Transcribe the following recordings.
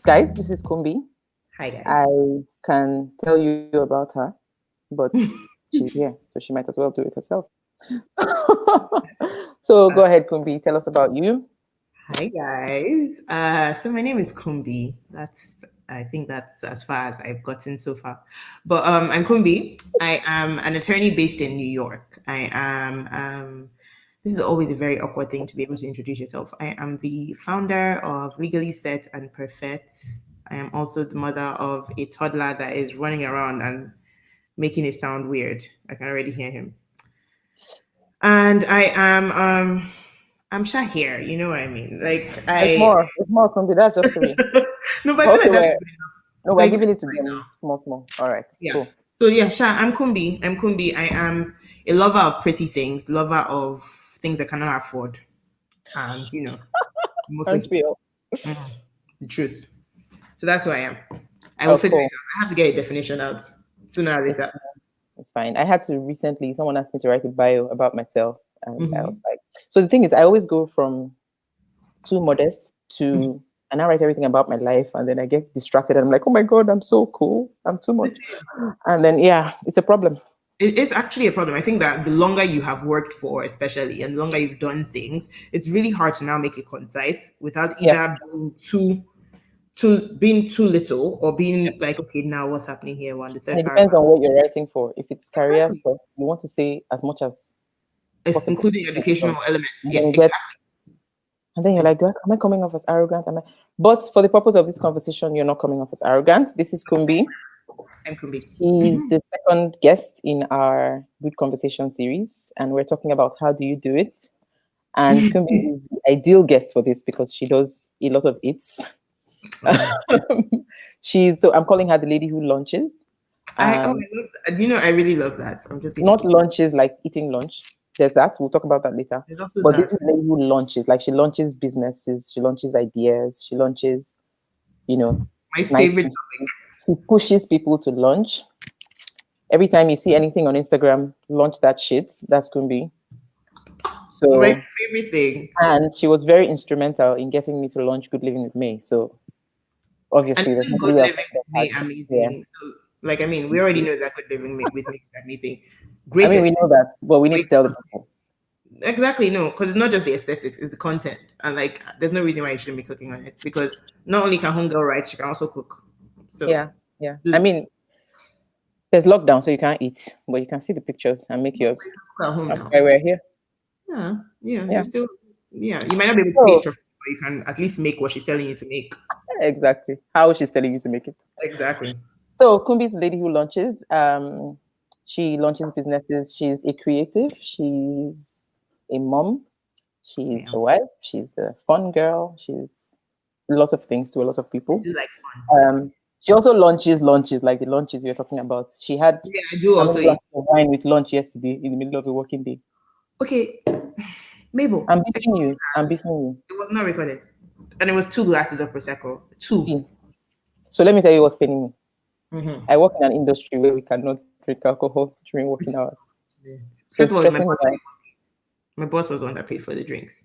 Guys, this is Kunbi. Hi guys. I can tell you about her, but she's here, so she might as well do it herself. So Uh, go ahead, Kumbi. Tell us about you. Hi guys. So my name is Kumbi. I think that's as far as I've gotten so far. But I'm Kumbi. I am an attorney based in New York. I am this is always a very awkward thing to be able to introduce yourself. I am the founder of Legally Set and Perfect. I am also the mother of a toddler that is running around and making it sound weird. I can already hear him. And I'm Shahir, you know what I mean? Like It's I more. It's more, Kumbi. That's just three. no, but I feel Okay, like that's we're good enough. no, we're Like giving it to right them now. small, small. All right, Yeah. cool. So yeah, Sha, I'm Kumbi. I'm Kumbi. I am a lover of pretty things, lover of things I cannot afford. And I'm also That's real. Mhm, the truth. So that's who I am. I will Oh, figure it cool. out. I have to get a definition out sooner or It's later. it's fine. I had to recently. Someone asked me to write a bio about myself, and I was Hmm. like, so the thing is, I always go from too modest to and I write everything about my life and then I get distracted and I'm like, oh my God, I'm so cool. I'm too much. And then yeah, it's a problem. It is actually a problem. I think that the longer you have worked for, especially, and the longer you've done things, it's really hard to now make it concise without Yeah. either being too little or being like, okay, now what's happening here? We're on the And third it depends paragraph. on what you're writing for. If it's career Exactly. stuff, you want to say as much as It's possible. including educational elements. And Yeah, then you get exactly. and then you're like, am I coming off as arrogant? But for the purpose of this conversation, you're not coming off as arrogant. This is Kumbi. I'm Kumbi. He's the second guest in our Good Conversation series, and we're talking about how do you do it. And Kumbi is the ideal guest for this because she does a lot of its. I'm calling her the lady who launches. I Um, love that. I really love that. I'm just going to not keep it. launches like eating lunch. There's that. We'll talk about that later. There's also But this that. is the lady who launches. Like she launches businesses, she launches ideas, she launches, you know, My nice favorite. things. She pushes people to launch. Every time you see anything on Instagram, launch that shit. That's Kumbi. My So, favorite thing. and she was very instrumental in getting me to launch Good Living with Me. So And obviously, there's isn't good nobody else living that with had. me Yeah. amazing? So, like, I mean, we already know that good living with me is amazing. I Great mean, we aesthetic, know that, but we need to great tell the content. people. Exactly, no, because it's not just the aesthetics, it's the content. And like, there's no reason why you shouldn't be cooking on it because not only can homegirl write, she can also cook. So, Yeah, yeah. I just mean, there's lockdown, so you can't eat, but you can see the pictures and make yours. cook at home That's now. why we're here. Yeah, yeah, Yeah. you might not be able to So taste her, food, but you can at least make what she's telling you to make. exactly how she's telling you to make it. Exactly. So Kumbi is the lady who launches. She launches businesses. She's a creative. She's a mom. She's Yeah, a wife. She's a fun girl. She's a lot of things to a lot of I people. do like fun. She also launches like the launches you're talking about. She had Yeah, I do another also glass eat. of wine with lunch yesterday in the middle of the working day. Okay, Mabel, I'm I beating told you you. I'm that beating you. it was not recorded. And it was 2 glasses of Prosecco. Two. See, so let me tell you what's paining me. Mm-hmm. I work in an industry where we cannot drink alcohol during working hours. So First it's of all, stressing me out. my boss was the one that paid for the drinks.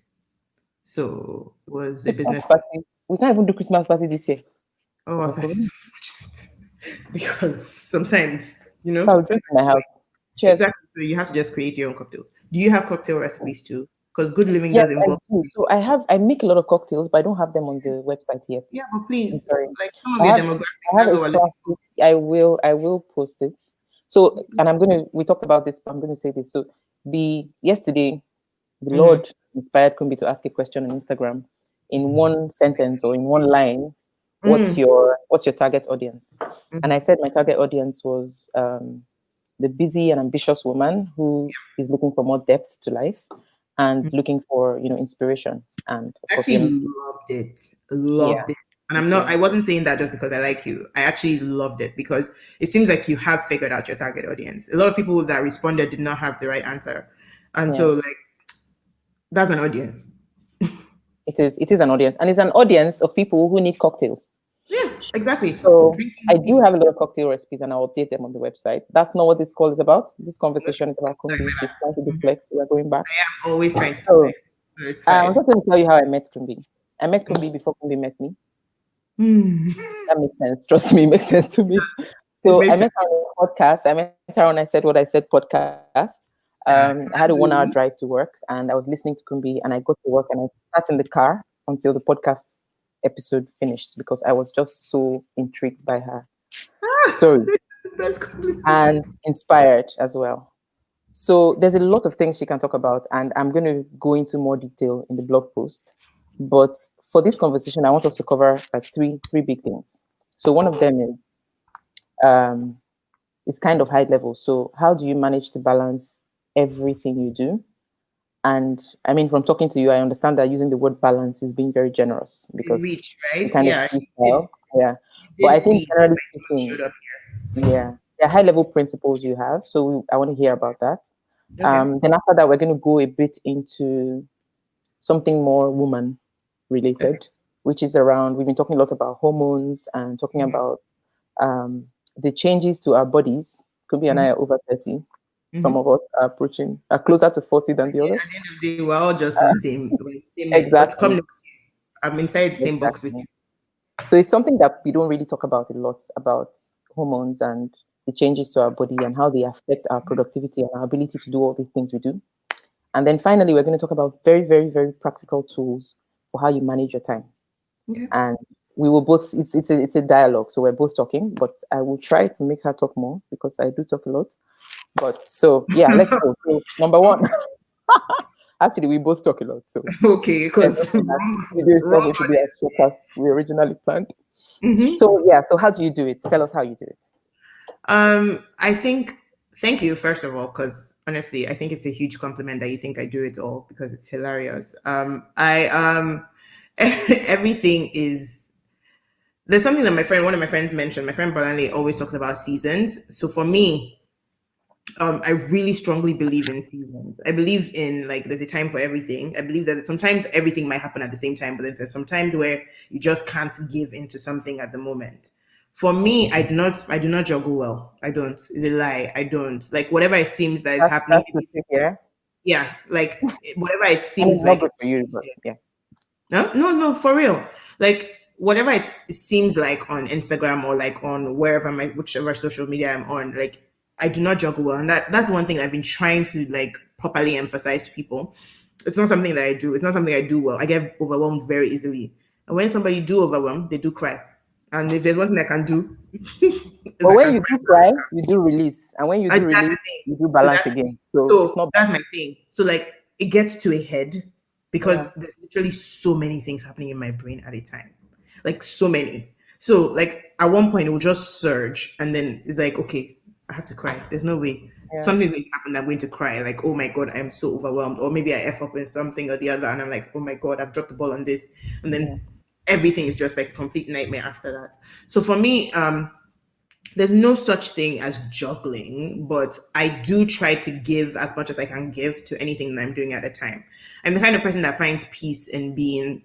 So it was a Christmas business. party. We can't even do Christmas party this year Oh, because of that is COVID. unfortunate. Because sometimes, I'll drink in my house. Cheers. exactly. So you have to just create your own cocktails. Do you have cocktail recipes too? Because good living Yes, does I involve. do. So I make a lot of cocktails, but I don't have them on the website yet. Yeah, but I'm please, sorry. like some of I your have demographic, I have that's a what we're looking classic. I will post it. So and we talked about this, but I'm gonna say this. So the yesterday the for. Mm-hmm. Lord inspired Kumbi to ask a question on Instagram in one sentence or in one line. What's your target audience? And I Mm-hmm. said my target audience was the busy and ambitious woman who is looking for more depth to life and looking for inspiration and of I course actually young. loved it. Yeah, Loved it. And yeah, I wasn't saying that just because I like you. I actually loved it because it seems like you have figured out your target audience. A lot of people that responded did not have the right answer. And yeah. so like that's an audience. It is an audience, and it's an audience of people who need cocktails. Yeah, exactly. So I Drinking do people. have a lot of cocktail recipes, and I'll update them on the website. That's not what this call is about. This Okay. conversation is about Sorry, Kumbi. She's trying to my bad. deflect. We're going back. I'm always trying to So deflect. So it's I'm fine. just going to tell you how I met Kumbi. I met Kumbi before Kumbi met me. Hmm. That makes sense. Trust me, it makes sense to me. It So I makes met sense. her on a podcast. I met her when I said what I said podcast. I had a So 1 hour that's drive really to work, and I was listening to Kumbi, and I got to work, and I sat in the car until the podcast episode finished because I was just so intrigued by her story that's completely and inspired as well. So there's a lot of things she can talk about, and I'm going to go into more detail in the blog post. But for this conversation, I want us to cover like three big things. So one of them is um, it's kind of high level. So how do you manage to balance everything you do? And I mean, from talking to you, I understand that using the word balance is being very generous because reach, you right? kind of Yeah, freestyle. Yeah. you But did I think see that generally my son speaking, showed up yeah, there are high level principles you have. So I want to hear about that. here. Okay. Then after that, we're going to go a bit into something more woman Okay. related, which is around, we've been talking a lot about hormones and talking Mm-hmm. about the changes to our bodies. Kumbi and Mm-hmm. I are over 30. Some Mm-hmm. of us are closer to 40 than the others. At the end of the day, we're all just in the same, like, same mess. But come Exactly. next year, I'm inside the same box with Exactly. you. So it's something that we don't really talk about a lot about hormones and the changes to our body and how they affect our productivity and our ability to do all these things we do. And then finally, we're going to talk about very, very, very practical tools for how you manage your time. Okay. And we will both, it's a dialogue. So we're both talking, but I will try to make her talk more because I do talk a lot. But so, yeah, let's go. So, number one, actually, we both talk a lot. So, Okay, yeah, because just relax. This video is not wrong going to be as short as we originally planned. audience. So, yeah, so how do you do it? Tell us how you do it. I think thank you first of all, because honestly, I think it's a huge compliment that you think I do it all because it's hilarious. I everything is there's something that one of my friends mentioned. My friend Balani always talks about seasons. So for me, I really strongly believe in seasons. I believe in like there's a time for everything. I believe that sometimes everything might happen at the same time, but then there's sometimes where you just can't give into something at the moment. For me, I do not juggle well. I don't. It's a lie. I don't. Like whatever it seems that is happening. That's good to hear. Yeah, like whatever it I mean, seems not like. good for you, but yeah. No, no, no, for real. Like whatever it seems like on Instagram or like on wherever whichever social media I'm on, like I do not juggle well, and that's one thing I've been trying to like properly emphasize to people. It's not something that I do. It's not something I do well. I get overwhelmed very easily, and when somebody do overwhelm, they do cry. And if there's one thing I can do, is But I when can you cry. do cry, you do release. And when you do And that's the release, thing. you do So balance that's again. So it's so not that's bad. my thing. So like it gets to a head Yeah. because there's literally so many things happening in my brain at a time. Like so many. So like at one point it will just surge and then it's like, okay, I have to cry. There's no way. Yeah. Something's going to happen. I'm going to cry. Like, oh my God, I'm so overwhelmed. Or maybe I F up in something or the other and I'm like, oh my God, I've dropped the ball on this. And Yeah. then everything is just like a complete nightmare after that. So for me, there's no such thing as juggling, but I do try to give as much as I can give to anything that I'm doing at a time. I'm the kind of person that finds peace in being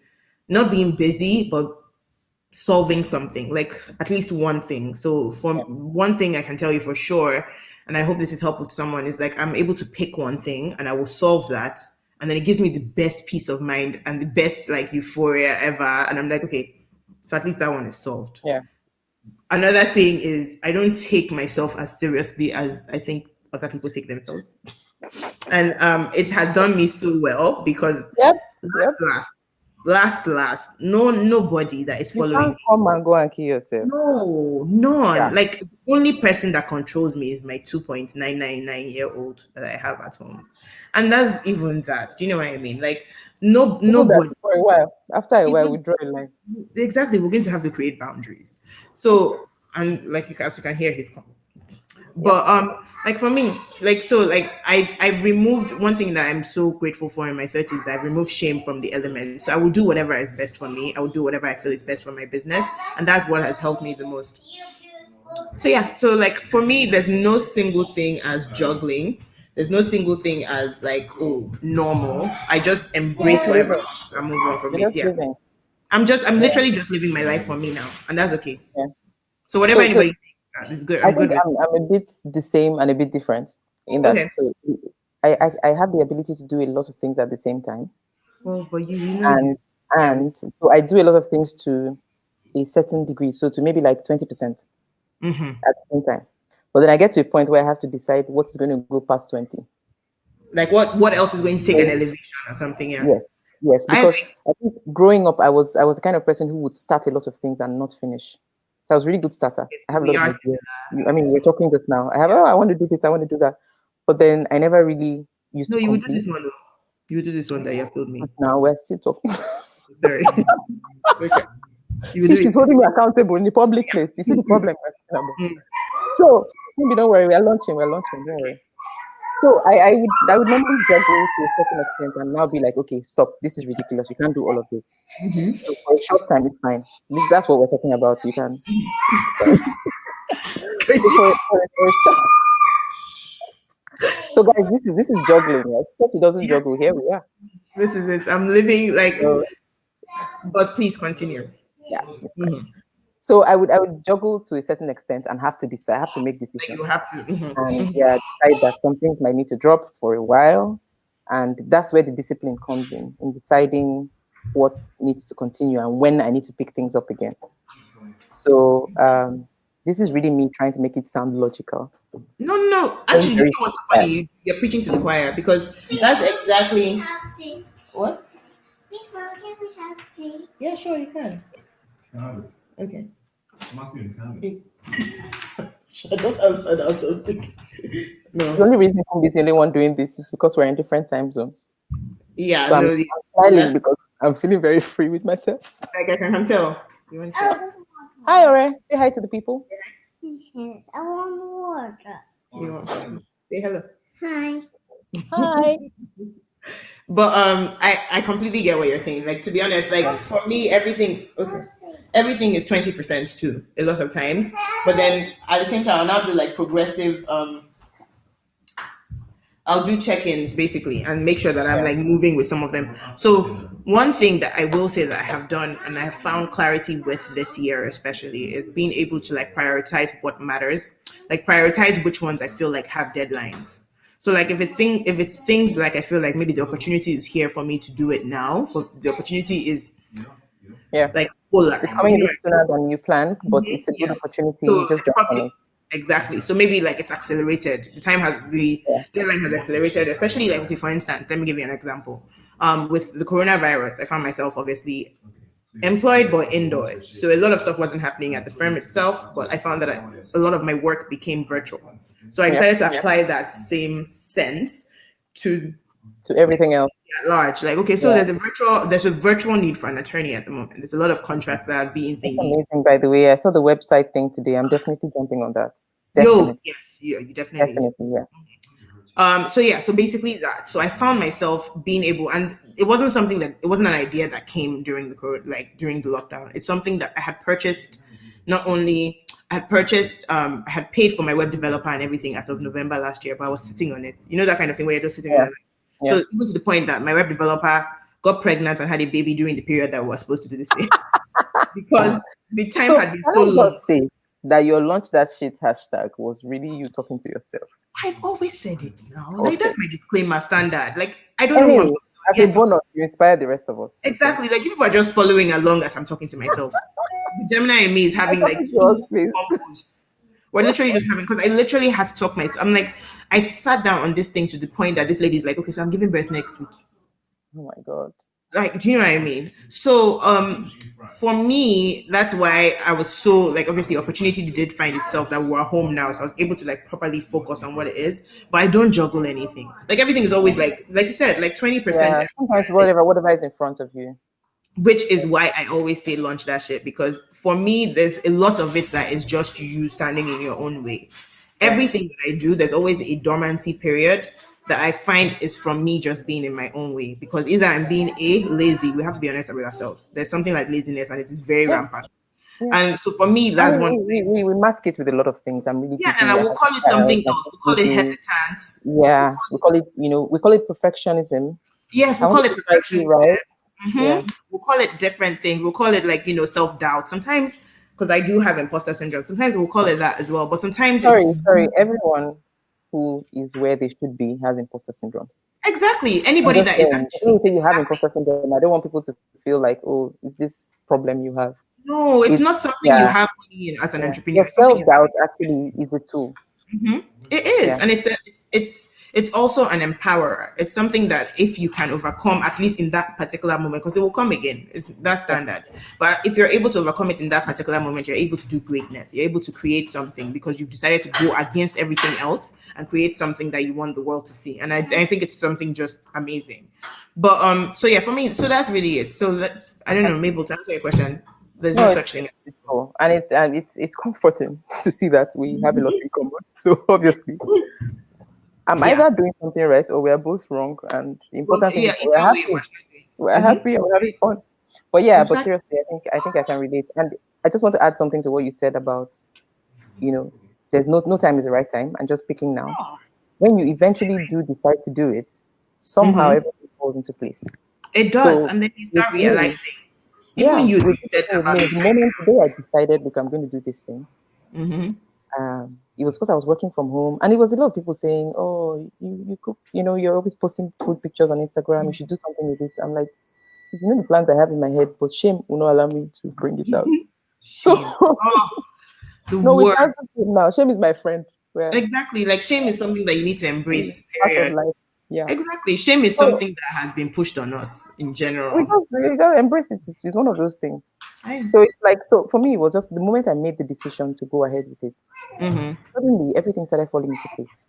not being busy, but solving something, like at least one thing. So for Yeah. one thing I can tell you for sure, and I hope this is helpful to someone, is like I'm able to pick one thing and I will solve that. And then it gives me the best peace of mind and the best like euphoria ever. And I'm like, okay, so at least that one is solved. Yeah. Another thing is I don't take myself as seriously as I think other people take themselves. And it has done me so well because Yep. last, Yep. last, last, nobody that is You following can't me. come and go and kill yourself. No, Yeah. none. Like the only person that controls me is my 2.999-year-old that I have at home. And that's even that. Do you know what I mean? Like Even that nobody for a while. After a while, we even draw a line. exactly we're going to have to create boundaries. So and like as you can hear his Yep. but like for me like so like I've removed one thing that I'm so grateful for in my 30s. I've removed shame from the element, so I will do whatever is best for me. I will do whatever I feel is best for my business, and that's what has helped me the most. So yeah, so like for me there's no single thing as juggling. There's no single thing as like, oh, normal. I just You're embrace just whatever living. comes and move on from You're it. just Yeah, living. I'm Yeah. literally just living my life for me now, and that's okay. Yeah. So whatever So anybody thinks, is good. I I'm think good with. I'm a bit the same and a bit different in that. Okay. So I have the ability to do a lot of things at the same time. Well, but you know And you. Yeah. so I do a lot of things to a certain degree, so to maybe like 20% Mm-hmm. at the same time. But then I get to a point where I have to decide what is going to go past 20. Like what else is going to take an So, elevation or something? Yeah. yes, I because agree. I think growing up, I was the kind of person who would start a lot of things and not finish. So I was a really good starter. I have a lot We of are ideas. similar. I mean, we're talking just now. I have, Yeah. oh, I want to do this, I want to do that. But then I never really used No, to you would do complete. this one though. You would do this one that you have told me. But now we're still talking. Sorry. Okay. You would See, do she's it. holding me accountable in the public place. You see the problem we're talking about. Mm. So maybe don't worry, we're launching, don't worry. So I would normally juggle to a certain extent and now be like, okay, stop. This is ridiculous. You can't do all of this. So for a short time, it's fine. That's what we're talking about. You can. So for a short. So guys, this is juggling. Right? If he doesn't Yeah, juggle, here we are. this is it. I'm living like, So but please continue. yeah, it's fine. Mhm. So I would juggle to a certain extent and have to decide. I have to make Like you decisions. have to. And yeah, decide that some things might need to drop for a while. And that's where the discipline comes in deciding what needs to continue and when I need to pick things up again. So this is really me trying to make it sound logical. No, no, no. Very, Actually, do you very know what's so fast. funny? You're preaching to the choir because that's exactly what. Please, Mom, can we have tea? Yeah, sure, you can. Okay. I'm asking you to have it. I just answered out something. The No. only reason I'm the only one doing this is because we're in different time zones. Yeah, So I'm no. smiling because I'm feeling very free with myself. Like I can tell. You want to? Oh, Hi, Ore. Say hi to the people. yes, I want water. You want to say hello? Hi. Hi. But I completely get what you're saying. Like to be honest, like for me, everything is 20% too, a lot of times. But then at the same time, I'll now do like progressive. I'll do check-ins basically and make sure that I'm Yeah. like moving with some of them. So one thing that I will say that I have done and I have found clarity with this year especially is being able to like prioritize what matters, like prioritize which ones I feel like have deadlines. So like if it's things like I feel like maybe the opportunity is here for me to do it now, for the opportunity is Yeah. like polar. It's coming a You know bit sooner than you planned, but it's a good Yeah. opportunity. So You just it's jump on probably it. exactly. So maybe like it's accelerated. The Yeah. deadline has accelerated, especially like okay, for instance, let me give you an example. With the coronavirus, I found myself obviously employed but indoors. So a lot of stuff wasn't happening at the firm itself, but I found that a lot of my work became virtual. So I Yeah. decided to apply that same sense to To everything else. at large. Like, okay, so Yeah. there's a virtual need for an attorney at the moment. There's a lot of contracts that are being That's thingy. amazing, by the way. I saw the website thing today. I'm definitely jumping on that. Yo, Definitely. yes, yeah, you definitely. Definitely, yeah. So yeah, so basically that. So I found myself being able, and it wasn't an idea that came during during the lockdown. It's something that I had purchased. Not only I had paid for my web developer and everything as of November last year, but I was sitting on it. You know that kind of thing where you're just sitting Yeah. on it. Yeah. So even to the point that my web developer got pregnant and had a baby during the period that we were supposed to do this thing because the time So had been can so I long. just say that your launch that shit hashtag was really you talking to yourself? I've always said it now. Okay. Like that's my disclaimer standard. Like I don't know who I'm Anyway, as yes, a bonus, you inspire the rest of us. exactly. Like people are just following along as I'm talking to myself. The Gemini in me is having like Talking to us, please. combos. We're literally just having because I literally had to talk myself. I'm like, I sat down on this thing to the point that this lady's like, okay, so I'm giving birth next week. Oh my god. Like, do you know what I mean? So for me, that's why I was so like obviously opportunity did find itself that we're home now. So I was able to like properly focus on what it is. But I don't juggle anything. Like everything is always like you said, like 20%. Yeah, sometimes whatever is in front of you. Which is why I always say launch that shit because for me, there's a lot of it that is just you standing in your own way. Everything that I do, there's always a dormancy period that I find is from me just being in my own way because either I'm being lazy. We have to be honest with ourselves. There's something like laziness and it is very rampant. Yeah. And so for me, I that's mean, one thing. we mask it with a lot of things. I'm really Yeah, teaching and I you. will call it something else. We'll call it hesitant. Yeah, we call it perfectionism. Yes, I we'll call want it to try to do perfection. right. Yeah. We'll call it different things. We'll call it like self-doubt. Sometimes because I do have imposter syndrome. Sometimes we'll call it that as well. But sometimes it's Sorry. Everyone who is where they should be has imposter syndrome. exactly I'm anybody just that is saying, actually when you say you have imposter syndrome, I don't want people to feel like, oh, is this problem you have? No, it's It's not something you yeah, have money in as an yeah. entrepreneur. Your It's something self you doubt actually is the tool. It is, Yeah. and it's also an empowerer. It's something that if you can overcome, at least in that particular moment, because it will come again. That's Yeah. standard. But if you're able to overcome it in that particular moment, you're able to do greatness. You're able to create something because you've decided to go against everything else and create something that you want the world to see. And I think it's something just amazing. But so yeah, for me, so that's really it. So I don't know, Mabel, to answer your question, there's no No, such it's thing. cool. And it's comforting to see that we have a lot in common. So obviously, I'm Yeah. either doing something right or we are both wrong. And the Well, important thing yeah, is we're either way, happy. We're happy and we're having fun. But yeah, but exactly. seriously, I think I can relate. And I just want to add something to what you said about, there's no time is the right time and just picking now. When you eventually do decide to do it, somehow Mm-hmm. everything falls into place. It does, So and then you with start me, realizing, even yeah, you with said about me, the the time. moment today I decided, look, I'm going to do this thing. Mm-hmm. It was because I was working from home, and it was a lot of people saying, "Oh, you cook, you're always posting food pictures on Instagram. You should do something with this." I'm like, the plans I have in my head, but shame will not allow me to bring it out. So Shame. Oh, the no, we worst. can't do it now. Shame is my friend. Where Exactly. Like shame is something that you need to it's embrace, part of period. life. Yeah. Exactly. Shame is So something that has been pushed on us in we general. just embrace it. It's one of those things. I, So it's like, so for me, it was just the moment I made the decision to go ahead with it. mm-hmm. Suddenly, everything started falling into place.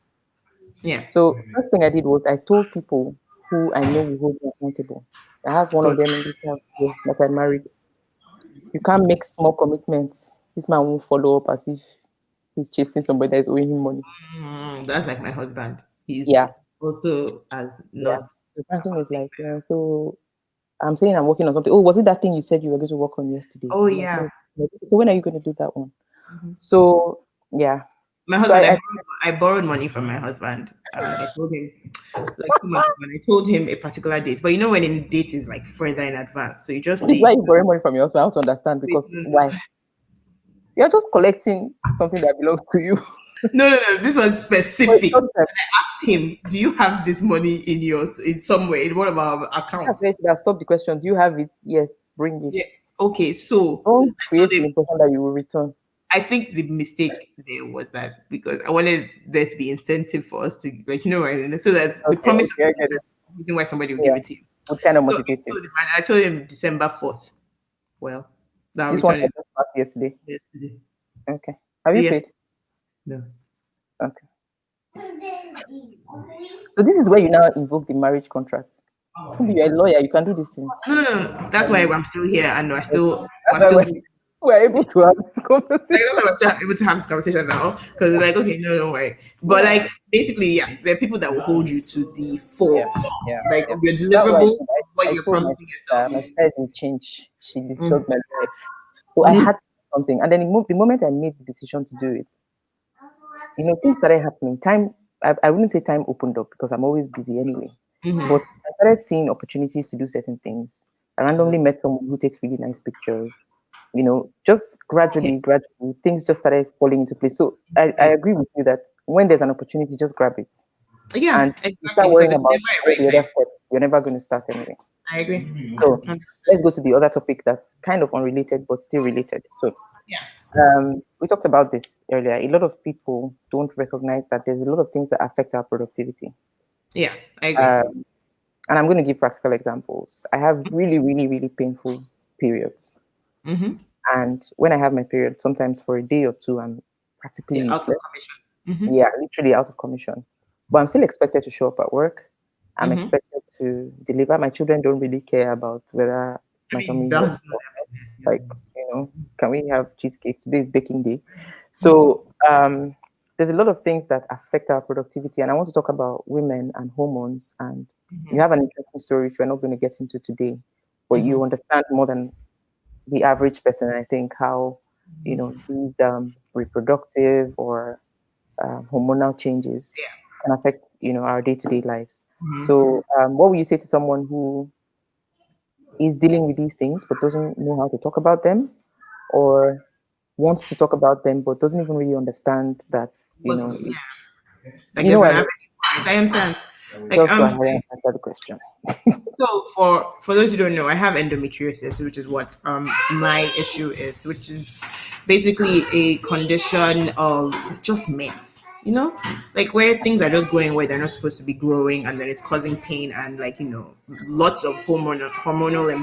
Yeah. So first thing I did was I told people who I know will hold me accountable. I have one of Good. them in this house here that I married. You can't make small commitments. This man won't follow up as if he's chasing somebody that is owing him money. That's like my husband. He's Yeah, also as yeah. not. The person is like, yeah, so I'm saying I'm working on something. Oh, was it that thing you said you were going to work on yesterday? Oh So I'm like, yeah. no. So when are you going to do that one? Mhm. So yeah. My So husband, I borrowed money from my husband. I told him like 2 months ago, and I told him a particular date. But you know when in date is like further in advance, so you just this is why say, you borrow money from your husband. I want to understand because why? You're just collecting something that belongs to you. no. This was But it's specific. not that I asked him, "Do you have this money in yours in some way in one of our accounts?" that stop the question. Do you have it? Yes, bring it. Yeah. Okay. So Don't I create told the him. impression that you will return. I think the mistake there was that because I wanted there to be incentive for us to like so that the Okay, promise okay, of I the get it. reason why somebody will give Yeah, it to you. would kind of So motivate you. I told him December 4th. Well, now This one return I it just passed yesterday. yesterday. Okay. Have you Yes. paid? No. Okay. So this is where you now invoke the marriage contract. Maybe you're a lawyer, you can do these things. No. That's why I'm still here and Okay. we're That's why still we're able to have this like, conversation. that's why we're still able to have this conversation now because like okay, no, don't worry. But like basically, yeah, there are people that will hold you to the fault, Yeah, yeah, like yeah. of your That's why deliverable, what I you're told promising yourself. my sister will change. She Mm. disturbed my life. So I Mhm. had to do something. And then the moment I made the decision to do it, things started happening. I wouldn't say time opened up because I'm always busy anyway. Mhm. But I started seeing opportunities to do certain things. I randomly met someone who takes really nice pictures. Just Yeah. gradually, things just started falling into place. So I Yes. agree with you that when there's an opportunity, just grab it. Yeah, And you exactly. start Because worrying it's about never a all right the other time. steps, you're never going to start anyway. I agree. So let's go to the other topic that's kind of unrelated but still related. So Yeah. we talked about this earlier. A lot of people don't recognize that there's a lot of things that affect our productivity. Yeah, I agree. Um, and I'm going to give practical examples. I have really, really, really painful periods. Mm-hmm. And when I have my period, sometimes for a day or two, I'm practically Yeah, out of useless. commission. Yeah, literally out of commission. But I'm still expected to show up at work. I'm Mm-hmm. expected to deliver. My children don't really care about whether I my mean, tummy is that's hurt not or that not. big. Like, can we have cheesecake? Today is baking day. So there's a lot of things that affect our productivity. And I want to talk about women and hormones. And you have an interesting story which we're not going to get into today, but Mm-hmm. you understand more than the average person, I think, how, these reproductive or hormonal changes can affect our day-to-day lives. So what would you say to someone who is dealing with these things but doesn't know how to talk about them, or wants to talk about them but doesn't even really understand that Yeah. Like you know there's what an I mean? avenue for it. I understand. Like Just go ahead and answer the question. so for those who don't know, I have endometriosis, which is what my issue is, which is basically a condition of just mess, like where things are just going where they're not supposed to be growing, and then it's causing pain and like lots of hormonal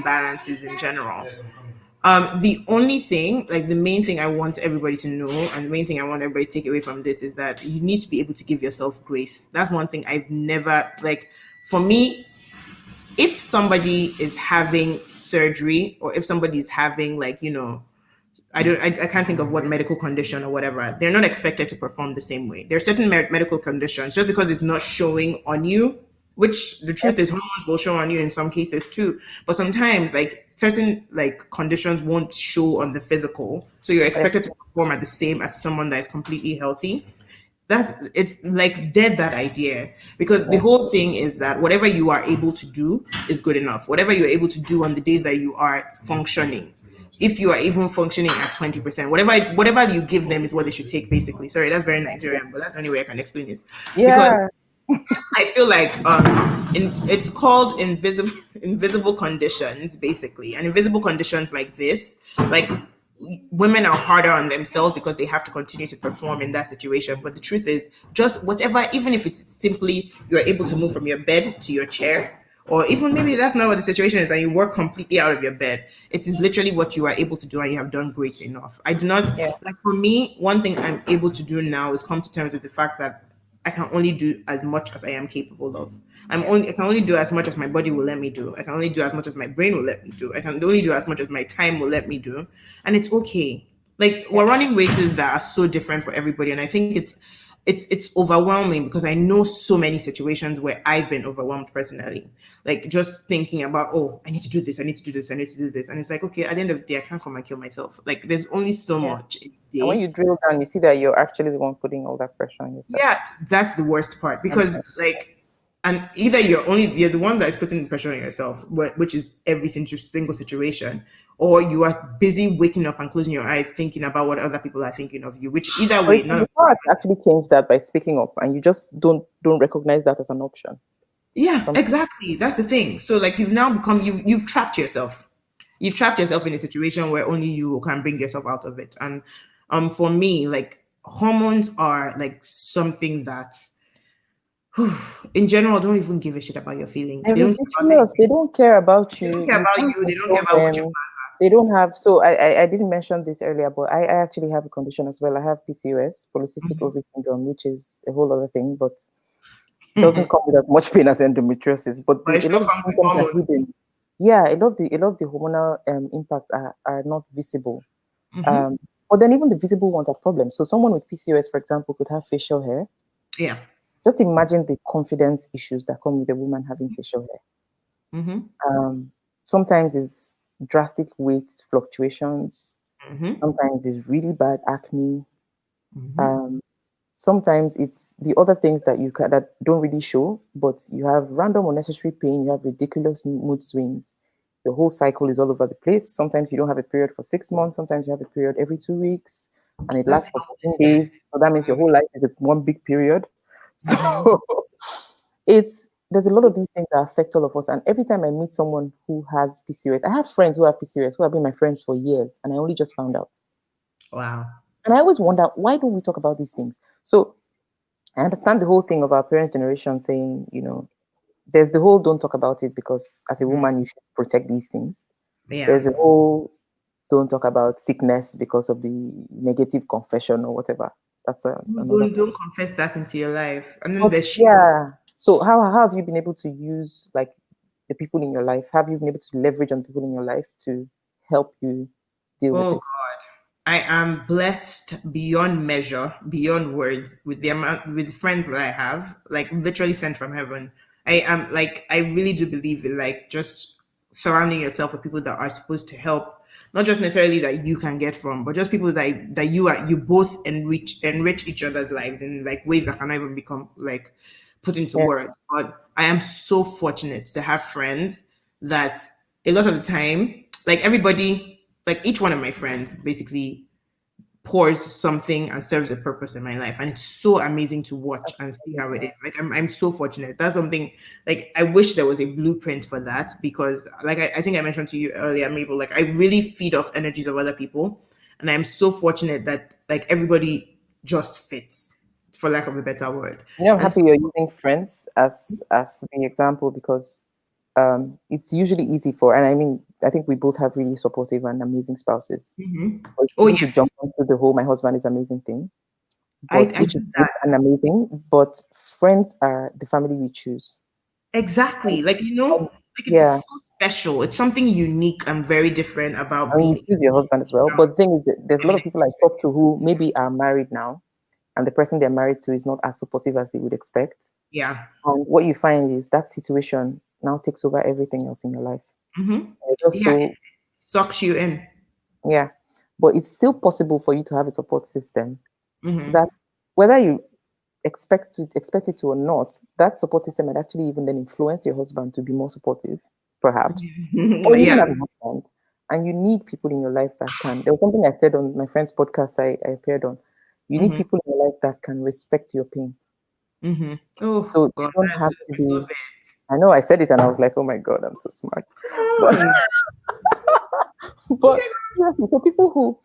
imbalances in general. The only thing, like the main thing I want everybody to know, and the main thing I want everybody to take away from this is that you need to be able to give yourself grace. That's one thing I've never, like, for me, if somebody is having surgery, or if somebody is having like I can't think of what medical condition or whatever, they're not expected to perform the same way. There are certain medical conditions, just because it's not showing on you, which the truth is hormones will show on you in some cases too, but sometimes like certain like conditions won't show on the physical, so you're expected to perform at the same as someone that is completely healthy. It's like dead, that idea, because the whole thing is that whatever you are able to do is good enough. Whatever you're able to do on the days that you are functioning, if you are even functioning at 20%, whatever you give them is what they should take, basically. Sorry, that's very Nigerian, but that's the only way I can explain it. Because Yeah. I feel like it's called invisible conditions, basically. And invisible conditions like this, like women are harder on themselves because they have to continue to perform in that situation. But the truth is, just whatever, even if it's simply you're able to move from your bed to your chair, or even maybe that's not what the situation is and you work completely out of your bed, it is literally what you are able to do, and you have done great enough. I do not like, for me, one thing I'm able to do now is come to terms with the fact that I can only do as much as I am capable of. I can only do as much as my body will let me do. I can only do as much as my brain will let me do. I can only do as much as my time will let me do. And it's okay. Like, we're running races that are so different for everybody. And I think it's overwhelming, because I know so many situations where I've been overwhelmed personally. Like, just thinking about, oh, I need to do this, I need to do this, I need to do this. And it's like, okay, at the end of the day, I can't come and kill myself. Like, there's only so much a And when day. you drill down, you see that you're actually the one putting all that pressure on yourself. Yeah, that's the worst part, because like, and either you're the one that is putting the pressure on yourself, which is every single situation, or you are busy waking up and closing your eyes thinking about what other people are thinking of you, which either Or way, it's none of hard to actually change that by speaking up, and you just don't recognize that as an option. yeah, Some- exactly. That's the thing. So like, you've now become, you've trapped yourself. You've trapped yourself in a situation where only you can bring yourself out of it. And for me, like, hormones are like something that in general don't even give a shit about your feelings. They're They don't care about ridiculous. They don't care about They you. don't care You about can't you. They don't care control about what your them. plans They don't have. So I didn't mention this earlier, but I actually have a condition as well. I have PCOS, polycystic ovary syndrome, which is a whole other thing, but are. doesn't come with as much pain as endometriosis. But But it a still lot of the comes with symptoms are hormones. hidden. Yeah, a lot of the hormonal impacts are not visible. But then even the visible ones are problems. So someone with PCOS, for example, could have facial hair. Yeah. Just imagine the confidence issues that come with a woman having facial hair. Sometimes it's drastic weight fluctuations. Sometimes it's really bad acne. Sometimes it's the other things that that don't really show, but you have random unnecessary pain. You have ridiculous mood swings. Your whole cycle is all over the place. Sometimes you don't have a period for 6 months. Sometimes you have a period every 2 weeks, and it That's lasts for 14 days. So that means your whole life is one big period. So there's a lot of these things that affect all of us. And every time I meet someone who has PCOS, I have friends who have PCOS who have been my friends for years, and I only just found out. Wow. And I always wonder, why don't we talk about these things? So I understand the whole thing of our parents' generation saying, there's the whole don't talk about it because as a woman, you should protect these things. Yeah. There's a whole don't talk about sickness because of the negative confession or whatever. That's another. Don't confess that into your life. And then there's Yeah. So how have you been able to use like the people in your life? Have you been able to leverage on people in your life to help you deal with this? God. I am blessed beyond measure, beyond words, with the amount with friends that I have, like literally sent from heaven. I really do believe in like just surrounding yourself with people that are supposed to help, not just necessarily that you can get from, but just people that you both enrich each other's lives in like ways that cannot even become like put into words. But I am so fortunate to have friends that a lot of the time, like everybody, like each one of my friends basically pours something and serves a purpose in my life, and it's so amazing to watch and see how it is. Like I'm so fortunate. That's something, like, I wish there was a blueprint for that, because like I think I mentioned to you earlier, Mabel, like I really feed off energies of other people, and I'm so fortunate that like everybody just fits, for lack of a better word. I'm And happy you're using friends as the example, because it's usually easy for, and I mean, I think we both have really supportive and amazing spouses. Mhm. But it's Oh easy to yes, jump into the whole "my husband is amazing" thing, but I which do is good that. and amazing. But friends are the family we choose. Exactly. Like, And like it's yeah, so special. It's something unique and very different about I mean, being you choose your husband as well. around But the thing is, that there's a lot family. of people I talk to who maybe are married now, and the person they're married to is not as supportive as they would expect. Yeah. And what you find is that situation now takes over everything else in your life. Hmm. You're just Yeah. It so, sucks you in. yeah. But it's still possible for you to have a support system Hmm. that, whether you expect it to or not, that support system might actually even then influence your husband to be more supportive, perhaps. Or you even Yeah. have a husband, and you need people in your life that can. There was something I said on my friend's podcast I appeared on. You need Hmm. people in your life that can respect your pain. Hmm. Oh So they God, don't that's have so, to I love be. it. I know I said it and I was like, oh my God, I'm so smart. But Come on. but seriously, for people who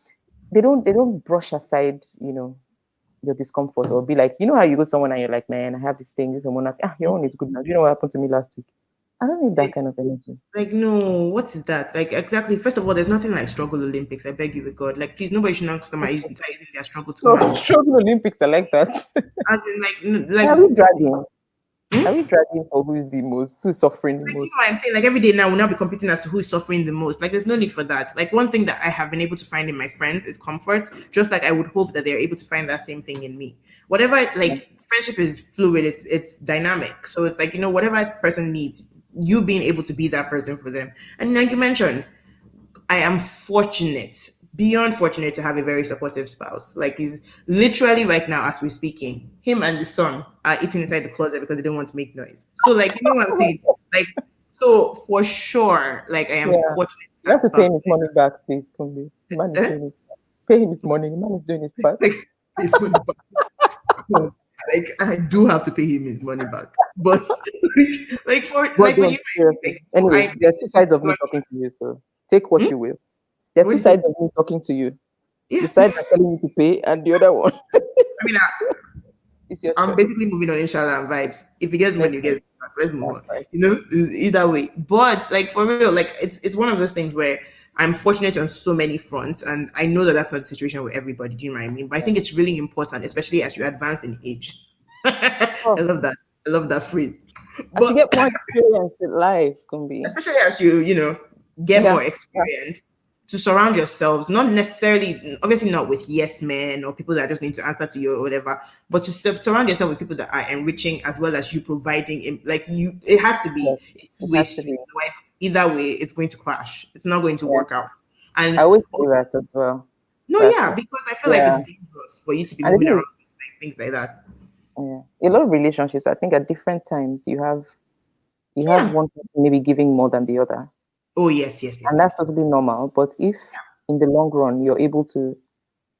they don't brush aside, your discomfort, or be like, how you go someone and you're like, man, I have this thing, this someone, your own is good now. Do you know what happened to me last week? I don't need that kind of energy. Like, no, what is that? Like, exactly. First of all, there's nothing like struggle Olympics. I beg you, with God. Like, please, nobody should not customize using their struggle to come So and, struggle Olympics are like that. as in, like, Are we like, dragging? Are we hmm? dragging for who's suffering the Like, you know what most? I'm saying? Like, every day now, we'll now be competing as to who's suffering the most. Like, there's no need for that. Like, one thing that I have been able to find in my friends is comfort. Just like I would hope that they're able to find that same thing in me. Whatever, Yeah. like, friendship is fluid. It's dynamic. So it's like, whatever person needs, you being able to be that person for them. And like you mentioned, I am fortunate, beyond fortunate, to have a very supportive spouse. Like, he's literally right now, as we're speaking, him and the son are eating inside the closet because they don't want to make noise. So, like, you know what I'm saying? Like, so for sure, like, I am Yeah. fortunate to You have have a to pay spouse. him his money back, please, Kumbi. The man is Eh? doing his pay him his money. The man is doing his part. Like, his money back. God. Like, I do have to pay him his money back, but like for But like when don't, you seriously. like, so Anyway, I there are two sides of so, me talking to you, so take what hmm? you will. There are What two do you say? sides of me talking to you. Yeah, The side that's telling you to pay, and the other one I mean, is your I'm choice. basically moving on inshallah and vibes. If he gets money, Makes you sense. get back. Let's move That's on. right. Either way. But like for real, like it's one of those things where I'm fortunate on so many fronts, and I know that that's not the situation with everybody. Do you know what I mean? But I think it's really important, especially as you advance in age. I Oh, love that. I love that phrase. as you But get more experience in life, can be. especially as you get Yeah. more experience, to surround yourselves, not necessarily, obviously not with yes men or people that just need to answer to you or whatever, but to surround yourself with people that are enriching, as well as you providing like you, it has to Yes, be a it two-way has to street. be. Otherwise, either way it's going to crash, it's not going to Yeah. work out. I And always say that as well. no, That yeah, because I feel like yeah. it's dangerous for you to be And the moving thing around is, like things like that. yeah, a lot of relationships, I think at different times you have Yeah. one person maybe giving more than the other. Oh yes, yes, And yes, that's yes. totally normal. But if in the long run you're able to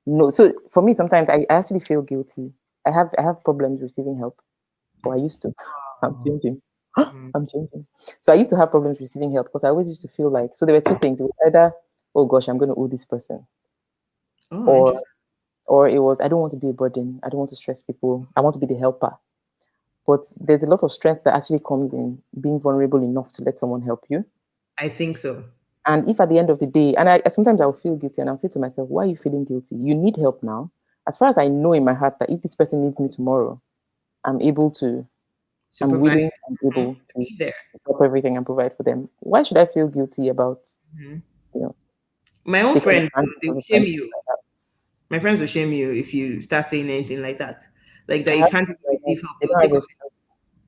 know, so for me sometimes I actually feel guilty. I have problems receiving help. Or I used to. I'm Oh. changing. Mm. I'm changing. So I used to have problems receiving help because I always used to feel like, so there were two things. It was either, oh gosh, I'm gonna owe this person, Oh, or interesting. or it was, I don't want to be a burden. I don't want to stress people. I want to be the helper. But there's a lot of strength that actually comes in being vulnerable enough to let someone help you. I think so. And if at the end of the day, and I sometimes I'll feel guilty and I'll say to myself, why are you feeling guilty? You need help now. As far as I know in my heart that if this person needs me tomorrow, I'm able to, To I'm provide, willing and able to to be there. drop everything and provide for them. Why should I feel guilty about, Mhm. you know, My own taking friends, advantage they of will the shame friendships you. I have? My friends will shame you if you start saying anything like that. Like that I you have can't even friends like receive that. help. They don't have respect.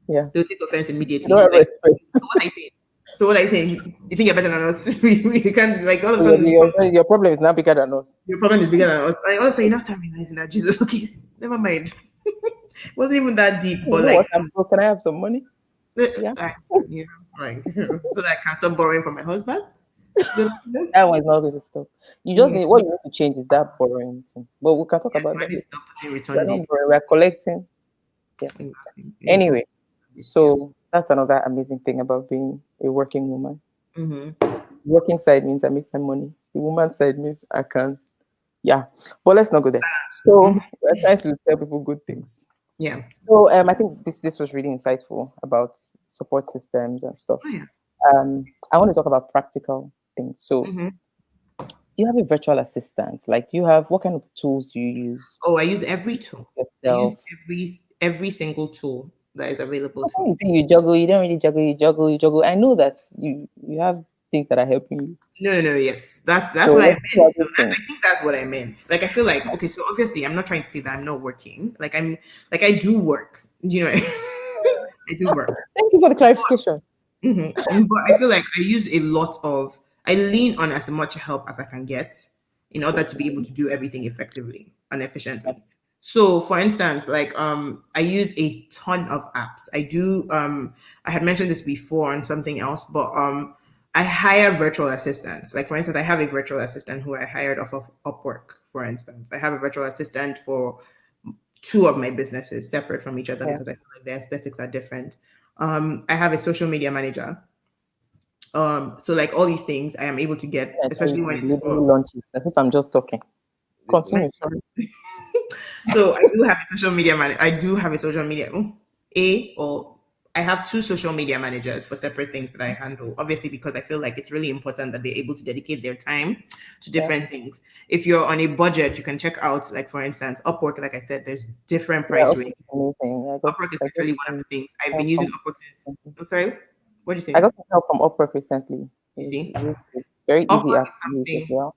Yeah. They'll take offense They don't immediately. have Like, respect. so what are you saying? So what are you saying? You think you're better than us? You can't, like, all of a Your, sudden your, your problem is now bigger than us. your problem is bigger than us. Like, all of a sudden you now start realizing that Jesus, okay, never mind. Wasn't even that deep, You but know like what? I'm broke. Can I have some money? Yeah. I, like so that I can stop borrowing from my husband. That one is not going to stop. You just need what you need to change is that borrowing thing. But we can talk about Why that do you later. stop putting We're return not date? borrowing, we're collecting. Yeah. It's not. Anyway, so that's another amazing thing about being a working woman. Mm-hmm. Working side means I make my money. The woman side means I can. Yeah. But let's not go there. Mhm. So we're trying to tell people good things. Yeah. So I think this was really insightful about support systems and stuff. Oh, yeah. I want to talk about practical things. So Mm-hmm. you have a virtual assistant. Like, do you have what kind of tools do you use Oh, I use every tool. I use yourself? every single tool that is available to Sometimes me. you say you juggle, you don't really juggle, you juggle, you juggle. I know that you have things that are helping you. No, yes. That's So what I what meant. are So those things? I think that's what I meant. Like I feel like okay, so obviously I'm not trying to say that I'm not working. I do work. You know, I do work. Thank you for the clarification. But I feel like I use a lot of I lean on as much help as I can get in order to be able to do everything effectively and efficiently. So for instance, like I use a ton of apps. I had mentioned this before on something else, but I hire virtual assistants. Like for instance, I have a virtual assistant who I hired off of Upwork, for instance. I have a virtual assistant for two of my businesses separate from each other Yeah. because I feel like the aesthetics are different. I have a social media manager. So like all these things I am able to get, I tell you especially when to it's literally for launches as if I'm just talking. my Continue, sorry. so I do have a social media man. I do have a social media a or I have two social media managers for separate things that I handle. Obviously, because I feel like it's really important that they're able to dedicate their time to Yeah. different things. If you're on a budget, you can check out, like for instance, Upwork. Like I said, there's different Yeah, price okay, range. amazing. Upwork is I got literally one of some the things I've been help using from Upwork since. recently. I'm sorry, what do you I say? got some help from Upwork recently. You see, It's very easy Upwork app is to use as something well.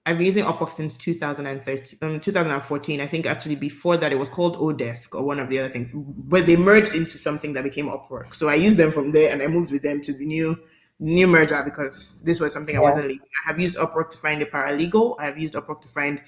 I've been using Upwork since 2013, 2014. I think actually before that it was called Odesk or one of the other things, but they merged into something that became Upwork. So I used them from there and I moved with them to the new merger because this was something I Yeah. wasn't leaving. I have used Upwork to find a paralegal. I have used Upwork to find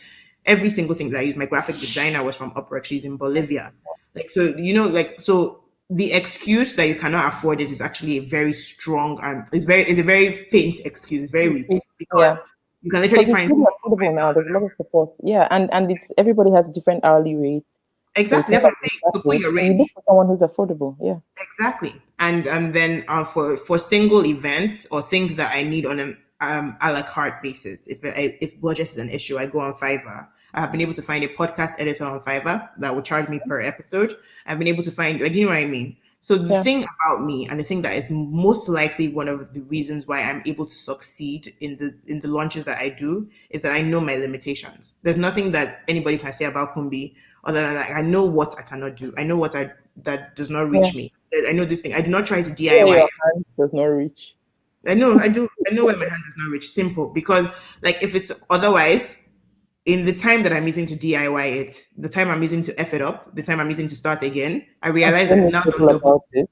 every single thing that I use. My graphic designer was from Upwork. She's in Bolivia. Like so, like so the excuse that you cannot afford it is actually a very strong and it's a very faint excuse. It's very weak Yeah. because you can literally Because it's find really someone for affordable now. $5 There's an a lot hour. of support. Yeah, and it's everybody has a different hourly rate. So it's Exactly. not That's what like I'm it's saying. that You put rate. your So you look range. for someone who's affordable. Yeah. Exactly. And then for single events or things that I need on an a la carte basis, if budget is an issue, I go on Fiverr. I have been able to find a podcast editor on Fiverr that will charge me per episode. I've been able to find, like, you know what I mean? So the Yeah. thing about me, and the thing that is most likely one of the reasons why I'm able to succeed in the launches that I do, is that I know my limitations. There's nothing that anybody can say about Kumbi other than like, I know what I cannot do. I know what I that does not Yeah. reach me. I know this thing. I do not try to Where DIY. your hand does not reach. I know I do. I know where my hand does not reach. Simple. Because like if it's otherwise, in the time that I'm using to DIY it, the time I'm using to F it up, the time I'm using to start again, I realize that I Explain now to don't people double. about it.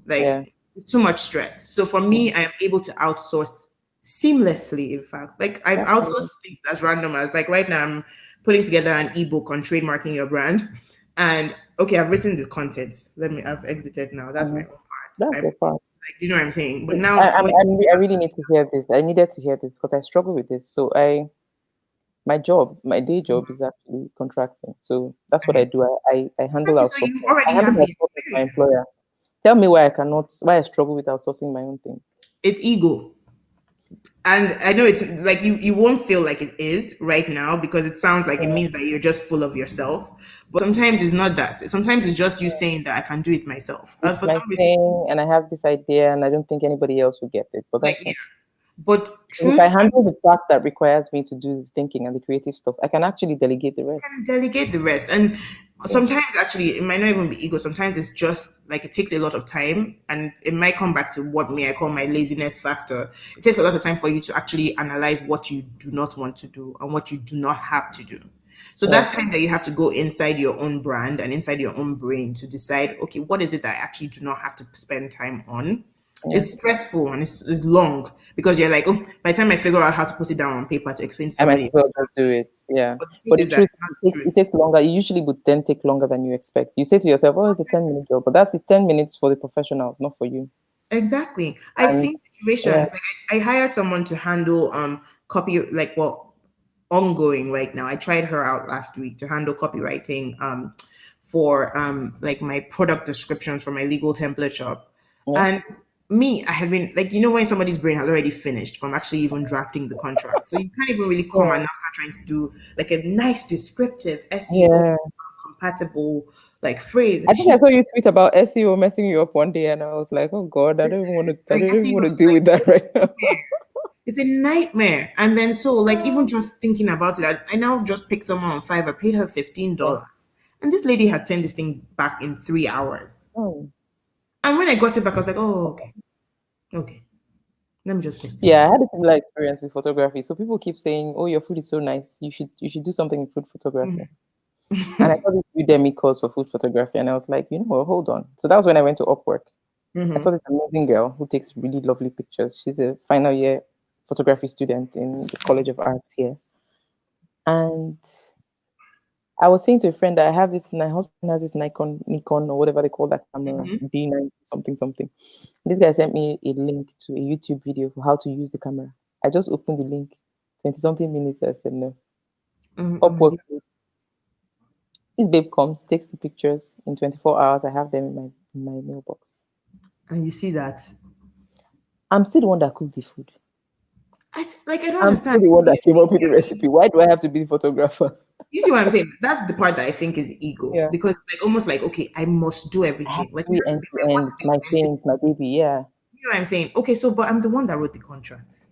Yeah. Like it's too much stress. So for me, I am able to outsource seamlessly. In fact, like I've That's outsourced amazing. things as random as like right now I'm putting together an ebook on trademarking your brand, and okay, I've written the content. I've exited now. That's my Mhm. own part. That's I'm your part. like, you know what I'm saying? But now somebody I really need to hear this. I needed to hear this because I struggle with this. So my day job is actually contracting. So that's what I okay. do. I handle Exactly. So outsourcing. you I already haven't have the outsourced with my experience. employer. Tell me why I struggle with outsourcing my own things. It's ego. And I know it's like you won't feel like it is right now because it sounds like it Yeah. means that you're just full of yourself. But sometimes it's not that. Sometimes it's just you saying that I can do it myself. It's For my some reason, thing and I have this idea and I don't think anybody else will get it. But like that's yeah. fine. But And if I truth, handle the part that requires me to do the thinking and the creative stuff, I can actually delegate the rest. can delegate the rest. And Yeah. sometimes actually it might not even be ego. Sometimes it's just like it takes a lot of time and it might come back to what me I call my laziness factor. It takes a lot of time for you to actually analyze what you do not want to do and what you do not have to do. So Yeah. that time that you have to go inside your own brand and inside your own brain to decide, okay, what is it that I actually do not have to spend time on? Yeah. It's stressful and it's long because you're like, oh, by the time I figure out how to put it down on paper to explain to I might somebody, as well just do it. Yeah. but the But truth the is that truth, it's not it the takes, truth. it takes longer. It usually would then take longer than you expect. You say to yourself, oh, it's a 10-minute job, but that is 10 minutes for the professionals, not for you. Exactly. I've And seen situations. Like I hired someone to handle copy, like, well, ongoing right now. I tried her out last week to handle copywriting for like my product descriptions for my legal template shop. Yeah. And me, I had been like, when somebody's brain has already finished from actually even drafting the contract. So you can't even really come and now start trying to do like a nice descriptive SEO Yeah. compatible like phrase. I think I saw you tweet about SEO messing you up one day, and I was like, "Oh God, I don't even want to. I Like don't even want to SEO is deal with that right now." it's a nightmare. And then so like even just thinking about it, I now just picked someone on Fiverr, paid her $15. And this lady had sent this thing back in 3 hours. Oh. And when I got it back, I was like, oh, okay. Okay. Let me just post it. Yeah, I had a similar experience with photography. So people keep saying, "Oh, your food is so nice. You should do something in food photography." And I saw this Udemy course for food photography, and I was like, hold on. So that was when I went to Upwork. I saw this amazing girl who takes really lovely pictures. She's a final year photography student in the College of Arts here. And I was saying to a friend that I have this, my husband has this Nikon or whatever they call that camera, B9 something something. This guy sent me a link to a YouTube video for how to use the camera. I just opened the link, 20 something minutes. I said no. Upwork. This babe comes, takes the pictures in 24 hours. I have them in my mailbox. And you see that. I'm still the one that cooked the food. I don't I'm understand. still the one that came up with the recipe. Why do I have to be the photographer? You see what I'm saying? That's the part that I think is ego. Yeah. Because like almost like, okay, I must do everything. Like it has to End be to end, my things, my baby, yeah. You know what I'm saying? Okay, so but I'm the one that wrote the contract.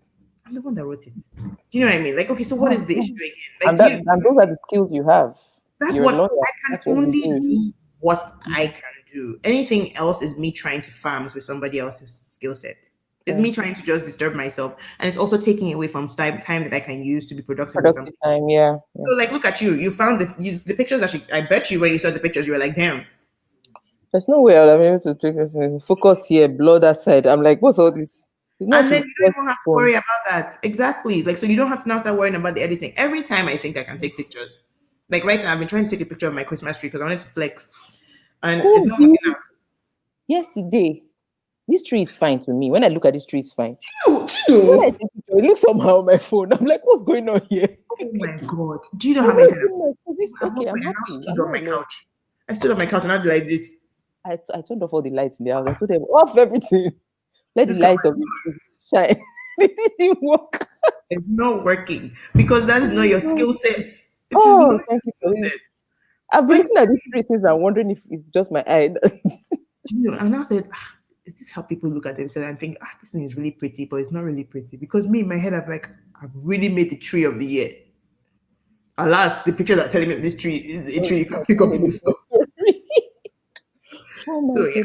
I'm the one that wrote it. Do you know what I mean? Like, okay, so what is the issue again? Like, And those are the skills you have. that's You're what a lawyer. I can That's what you only do. do. What I can do. Anything else is me trying to farms with somebody else's skill set. It's me trying to just disturb myself, and it's also taking away from time that I can use to be productive. With Productive time, yeah. So, like, look at you. You found the pictures. Actually, I bet you when you saw the pictures, you were like, "Damn." There's no way I'll be able to take this focus here, blur that side. I'm like, what's all this? And then you don't even have to worry about that. Exactly. Like, so you don't have to now start worrying about the editing. Every time I think I can take pictures. Like right now, I've been trying to take a picture of my Christmas tree because I wanted to flex. And it's not working out. Yesterday, this tree is fine to me. When I look at this tree, it's fine. Do you know? When I take picture, it looks somehow on my phone. I'm like, what's going on here? Oh my God. Do you know how many times Okay, I'm I now happy. stood on my couch? I stood on my couch and I'd be like this. I turned off all the lights in the house. I told them, off everything. Let This the lights of it shine. It didn't work. It's not working because that's not your skill set. Thank you for this. I've been looking at these three things and wondering if it's just my eye. You know, and I said, is this how people look at themselves and think, this thing is really pretty, but it's not really pretty? Because me, in my head, I've really made the tree of the year. Alas, the picture that's telling me that this tree is a tree you can pick up in the store. So yeah.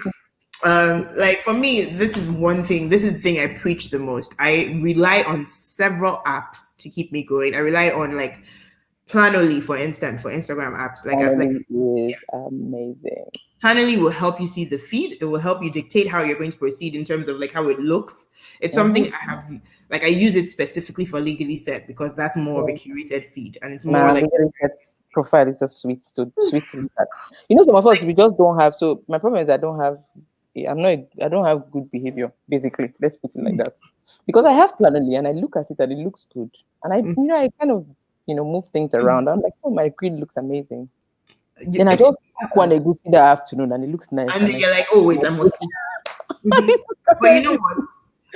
Like for me, this is one thing. This is the thing I preach the most. I rely on several apps to keep me going. I rely on like Planoly, for instance, for Instagram apps. Planoly is amazing. Planoly will help you see the feed. It will help you dictate how you're going to proceed in terms of like how it looks. It's something I have, like I use it specifically for Legally Set because that's more of a curated feed and it's more like profile is just sweet to look at. You know, some of us we just don't have. So my problem is I don't have good behavior. Basically, let's put it like that. Because I have Planoly and I look at it and it looks good, and I kind of move things around. I'm like, oh, my grid looks amazing. Then I just cook one egusi that afternoon and it looks nice. And then you're like, oh wait, I must. But you know what?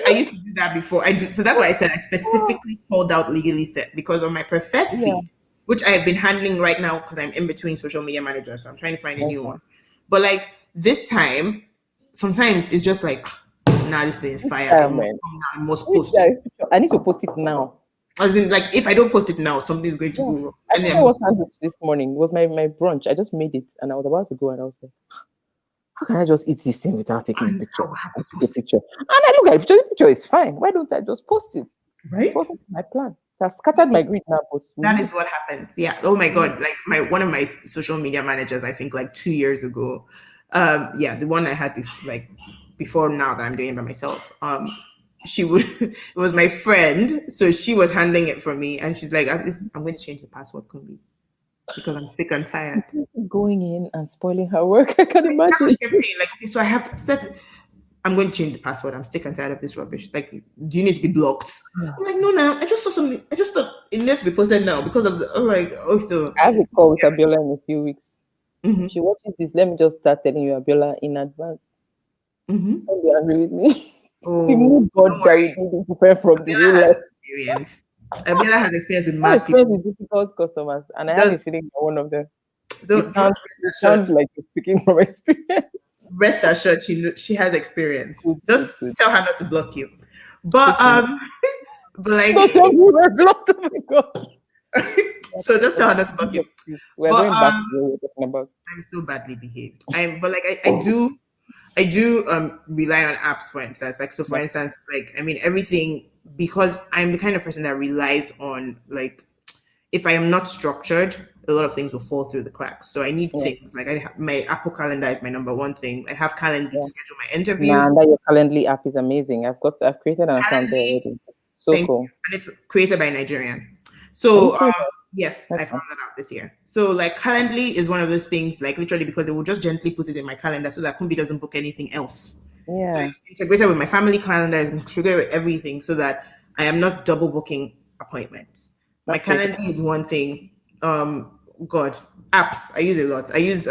I used to do that before. So that's why I said I specifically called out Legally Set because on my preferred feed, which I have been handling right now because I'm in between social media managers, so I'm trying to find a new one. But like this time, sometimes it's just like, nah, this thing is fire. I must post it. I need to post it now. As in, like, if I don't post it now, something's going to go wrong. I think I was sandwich this morning. It was my brunch. I just made it and I was about to go and I was like, how can I just eat this thing without taking a picture? And I look at the picture is fine. Why don't I just post it? Right? It wasn't my plan. That scattered my grid now. But that is what happens. Yeah. Oh my God. Like one of my social media managers, I think like 2 years ago. The one I had before now that I'm doing it by myself. It was my friend, so she was handling it for me, and she's like, I'm going to change the password, Kunbi, because I'm sick and tired. Going in and spoiling her work. I can imagine. That's what she kept saying. Like, okay, so I have set I'm going to change the password. I'm sick and tired of this rubbish. Like, do you need to be blocked? Yeah. I'm like, no. I just saw something. I just thought it needs to be posted now because of the. I'm like, oh, so. I have a call with Abiola in a few weeks. Mm-hmm, If she watches this, let me just start telling you, Abiola, in advance. mm-hmm. Don't be angry with me. The Oh, mood board don't that we worry. do is different from the Abiola real has life. experience. Abiola has experience with I mad experience people. with difficult customers, and I have a Just feeling you're one of them. don't rest You assured. sound like you're speaking from experience. Rest assured, she has experience. Good, good, Just good. tell her not to block you. But Good to know. but like, Don't tell me we're blocked. Oh my god. so just tell her not to block you. We're But going back to what we're talking about. I'm so badly behaved. But like I do rely on apps, for instance. Like, so for Yeah. instance, like, I mean, everything, because I'm the kind of person that relies on, like, if I am not structured, a lot of things will fall through the cracks. So I need Yeah. things like my Apple Calendar is my number one thing. I have Calendly Yeah. to schedule my interview. Nah, and that your Calendly app is amazing. I've created an account there Calendly, already. So thank you. cool. And it's created by a Nigerian. Are you So sure? yes, I Okay. found that out this year. So like, Calendly is one of those things, like, literally, because it will just gently put it in my calendar so that Kumbi doesn't book anything else. So Yeah. it's integrated with my family calendar, it's integrated with everything so that I am not double booking appointments. My That's good. calendar is one thing. God, apps I use a lot. I use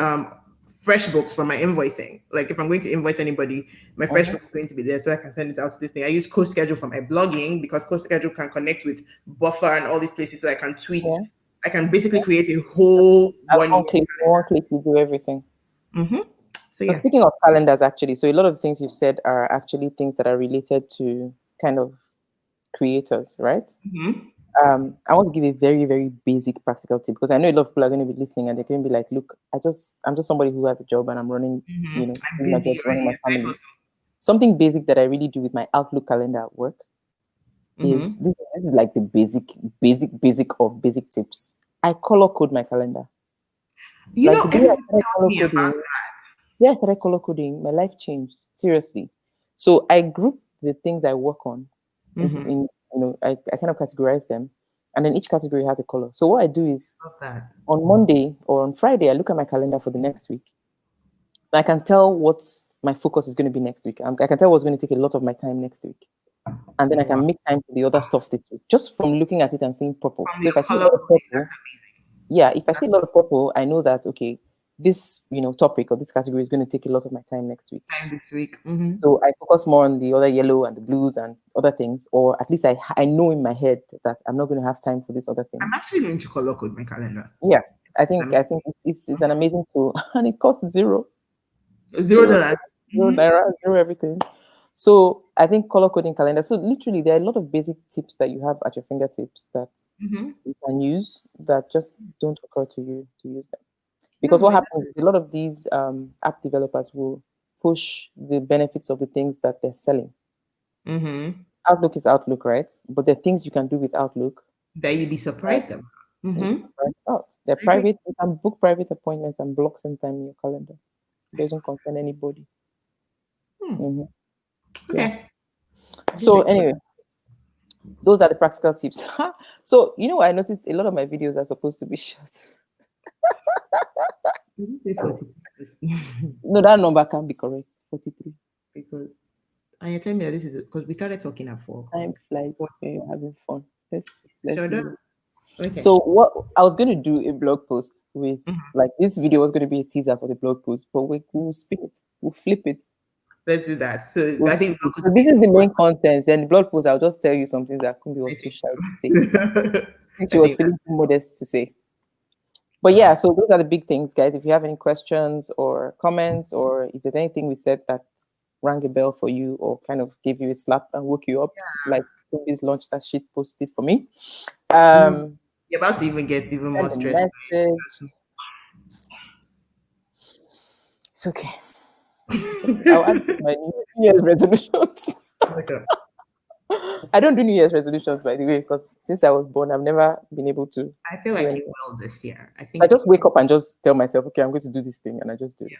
FreshBooks for my invoicing. Like, if I'm going to invoice anybody, my FreshBooks is going to be there so I can send it out to this thing. I use CoSchedule for my blogging because CoSchedule can connect with Buffer and all these places so I can tweet. Yeah. I can basically create a whole At one. one click, you do everything. Mm-hmm. So So yeah. speaking of calendars, actually, so a lot of the things you've said are actually things that are related to kind of creators, right? Mm-hmm. I want to give a very, very basic practical tip because I know a lot of people are going to be listening and they're going to be like, "Look, I'm just somebody who has a job and I'm running, Mm-hmm. I'm doing my job, busy running already. my family." Something basic that I really do with my Outlook calendar at work is Mm-hmm. this is like the basic of basic tips. I color code my calendar. You Like know, the day I everybody started tells color me about coding, that. yeah, I started color coding, my life changed seriously. So I group the things I work on into Mm-hmm. I kind of categorize them, and then each category has a color. So what I do is Love that. on Monday or on Friday, I look at my calendar for the next week. I can tell what my focus is going to be next week. I can tell what's going to take a lot of my time next week, and then I Wow. can make time for the other stuff this week just from looking at it and seeing purple. From So your if I see a color lot of coding, purple, that's yeah, if I see a lot of purple, I know that okay, this topic or this category is going to take a lot of my time next week. time this week. Mm-hmm. So I focus more on the other yellow and the blues and other things, or at least I know in my head that I'm not going to have time for this other thing. I'm actually going to color code my calendar. Yeah, I think it's an amazing tool and it costs zero. $0. Zero Mm-hmm. naira, zero everything. So I think color coding calendar. So literally, there are a lot of basic tips that you have at your fingertips that Mm-hmm. you can use that just don't occur to you to use them. No, Because what but happens is a lot of these app developers will push the benefits of the things that they're selling. mm-hmm. Outlook is Outlook, right? But there are things you can do with Outlook That you'd be that surprised about. you'll be Mm-hmm. surprised about. They're I agree. private. You can book private appointments and block some time in your calendar. It doesn't concern anybody. Hmm. Yeah. Okay. So anyway, those are the practical tips. So I noticed a lot of my videos are supposed to be short. Did you say 43? No, that number can't be correct. 43. Because and you're telling me that this is because we started talking at 4 o'clock. Time flies when you're having fun. Let's Sure do it. does. Okay. So what I was going to do a blog post with Mhm. like this video was going to be a teaser for the blog post, but we'll spin it, we'll flip it. Let's do that. So We'll I think flip it. So this is the main content. Then the blog post, I'll just tell you something that Kunbi was too shy to say. I think she was feeling too modest to say. But yeah, so those are the big things, guys. If you have any questions or comments, or if there's anything we said that rang a bell for you or kind of gave you a slap and woke you up, like Kunbi's launched that shit posted for me. You're about to even get even more Send a stressed. message. It's okay. I'll add to my New Year's resolutions. Okay. I don't do New Year's resolutions, by the way, because since I was born, I've never been able to. I feel do like anything. you will this year. I think I just wake up and just tell myself, okay, I'm going to do this thing, and I just do it.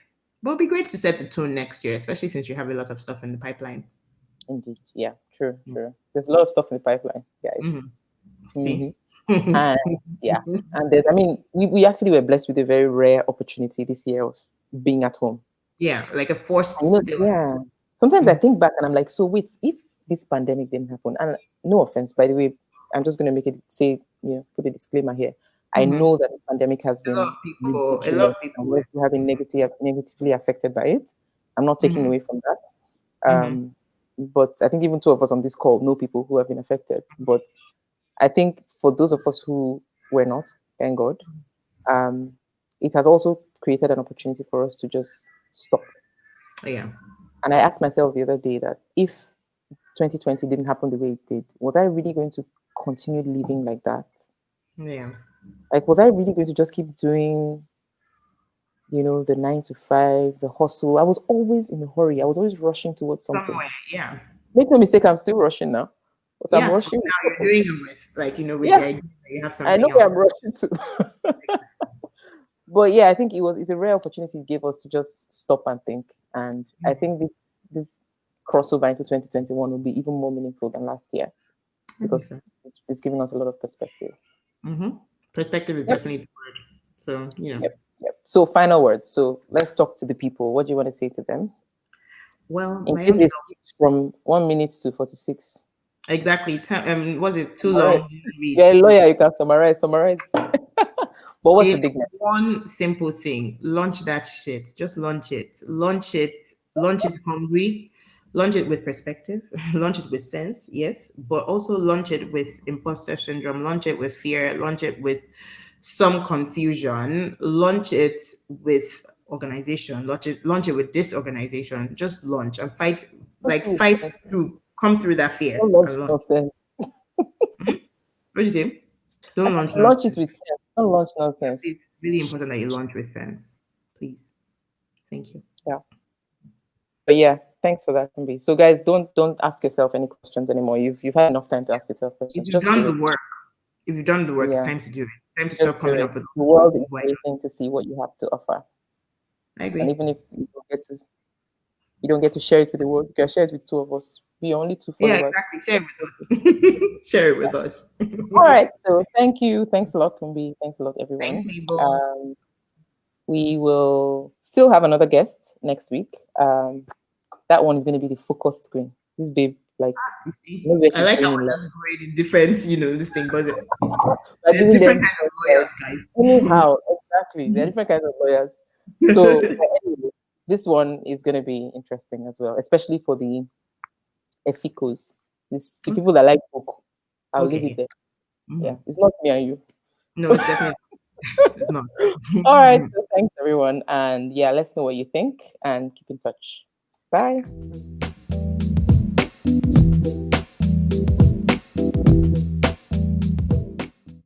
But it'll be great to set the tone next year, especially since you have a lot of stuff in the pipeline. Indeed. Yeah, true. There's a lot of stuff in the pipeline, guys. See? And yeah, and there's, we actually were blessed with a very rare opportunity this year of being at home. Yeah, like a forced And, stillness. sometimes I think back and I'm like, so wait, if this pandemic didn't happen, and no offense, by the way, I'm just going to make it say, put a disclaimer here. I know that the pandemic has A lot been of people, ridiculous and we're having negatively affected by it. I'm not taking away from that. But I think even two of us on this call know people who have been affected. But I think for those of us who were not, thank God, it has also created an opportunity for us to just stop. Yeah. And I asked myself the other day that if 2020 didn't happen the way it did, was I really going to continue living like that? Yeah. Like, was I really going to just keep doing, the 9 to 5, the hustle? I was always in a hurry. I was always rushing towards something. Somewhere, yeah. Make no mistake, I'm still rushing now. But I'm rushing. Now you're doing it with, with the idea that you have something I know else. where I'm rushing to. But yeah, I think it's a rare opportunity it gave us to just stop and think. And I think this crossover into 2021 will be even more meaningful than last year because it's giving us a lot of perspective. Perspective is definitely the word. So, Yep. So final words. So let's talk to the people. What do you want to say to them? Well, in case they skipped from 1 minute to 46. Exactly. Was it too long? You're a lawyer. You can summarize. But what's the big one simple thing? Launch that shit. Just launch it. Launch it hungry. Launch it with perspective. Launch it with sense, yes, but also launch it with imposter syndrome. Launch it with fear. Launch it with some confusion. Launch it with organization. Launch it with disorganization. Just launch and fight. Come through that fear. Don't launch nonsense. What do you say? Don't launch it with sense. Don't launch nonsense. It's really important that you launch with sense. Please. Thank you. Yeah. But yeah, thanks for that, Kunbi. So guys, don't ask yourself any questions anymore. You've had enough time to ask yourself questions. If you've done the work, it's time to do it. It's time to stop coming up with the world is waiting to see what you have to offer. I agree. And even if you don't get to share it with the world, you can share it with two of us. We only two followers. Yeah, exactly. Share it with us. Share it with us. All right. So thank you. Thanks a lot, Kunbi. Thanks a lot, everyone. Thanks, Mabel. We will still have another guest next week. That one is going to be the focused screen. This babe, I like how that's great in different, this thing, but there's different kinds of lawyers, guys. Anyhow, exactly. There are different kinds of lawyers. So anyway, this one is going to be interesting as well, especially for the Eficos, the people that like book. I'll leave it there. Yeah, it's not me and you. No, it's definitely it's not. All right. So thanks, everyone. And yeah, let's know what you think and keep in touch. Bye.